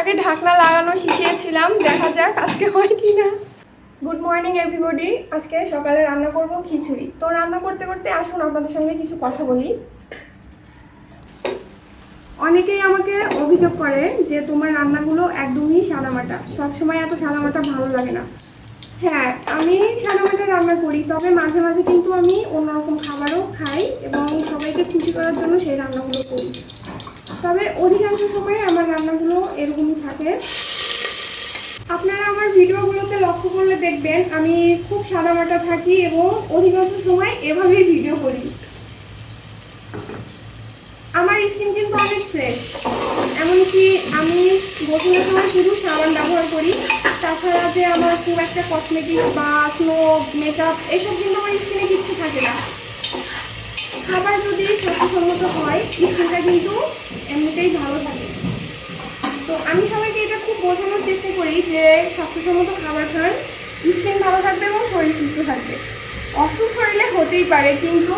তাকে ঢাকনা লাগানো শিখিয়েছিলাম, দেখা যাক আজকে হয় কি না। Good morning everybody. আজকে সকালে রান্না করব খিচুড়ি। তো রান্না করতে করতে আসুন আপনাদের সঙ্গে কিছু কথা বলি। অনেকেই আমাকে অভিযোগ করে যে তোমার রান্নাগুলো একদমই সাদামাটা, সবসময় এত সাদামাটা ভালো লাগে না। হ্যাঁ, আমি সাদামাটা রান্না করি, তবে মাঝে মাঝে কিন্তু আমি অন্যরকম খাবারও খাই এবং সবাইকে খুশি করার জন্য সেই রান্নাগুলো করি। তবে অধিকাংশ সময় আমার রান্নাগুলো এরকমই থাকে। আপনারা আমার ভিডিওগুলোতে লক্ষ্য করলে দেখবেন আমি খুব সাদামাটা থাকি এবং অধিকাংশ সময় এভাবেই ভিডিও করি। আমার স্কিন কিন্তু অনেক ফ্রেশ, এমনকি আমি গোসলের সময় শুধু সাবান ব্যবহার করি। তাছাড়া যে আমার খুব একটা কসমেটিক বা স্নো মেকআপ এসব কিন্তু আমার স্কিনে কিচ্ছু থাকে না। খাবার যদি স্বাস্থ্যসম্মত হয় স্কিনটা কিন্তু এমনিতেই ভালো থাকে। তো আমি সবাইকে এটা খুব বোঝানোর চেষ্টা করি যে স্বাস্থ্যসম্মত খাবার খান, স্কিন ভালো থাকবে এবং শরীর সুস্থ থাকবে। অসুখ শরীরে হতেই পারে কিন্তু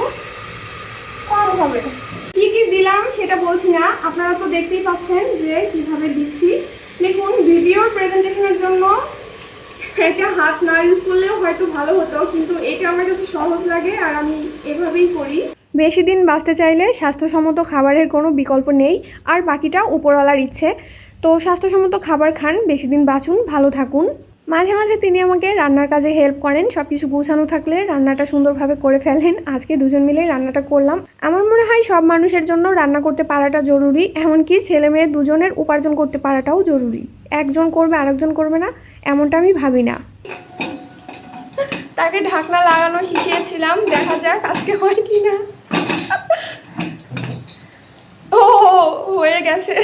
কম হবে। কি কি দিলাম সেটা বলছি না, আপনারা তো দেখতেই পাচ্ছেন যে কিভাবে দিচ্ছি। দেখুন, ভিডিওর প্রেজেন্টেশনের জন্য এটা হাত না ইউজ করলেও হয়তো ভালো হতো, কিন্তু এটা আমার কাছে সহজ লাগে আর আমি এভাবেই করি। বেশি দিন বাঁচতে চাইলে স্বাস্থ্যসম্মত খাবারের কোনো বিকল্প নেই, আর বাকিটা উপরওয়ালার ইচ্ছে। তো স্বাস্থ্যসম্মত খাবার খান, বেশি দিন বাঁচুন, ভালো থাকুন। মাঝে মাঝে তিনি আমাকে রান্নার কাজে হেল্প করেন, সব কিছু গোছানো থাকলে রান্নাটা সুন্দরভাবে করে ফেলেন। আজকে দুজন মিলেই রান্নাটা করলাম। আমার মনে হয় সব মানুষের জন্য রান্না করতে পারাটা জরুরি, এমনকি ছেলে মেয়ে দুজনের উপার্জন করতে পারাটাও জরুরি। একজন করবে আরেকজন করবে না, এমনটা আমি ভাবি না। তাকে ঢাকনা লাগানো শিখিয়েছিলাম, দেখা যাক আজকে হয় কি না। ও হয়ে গেছে।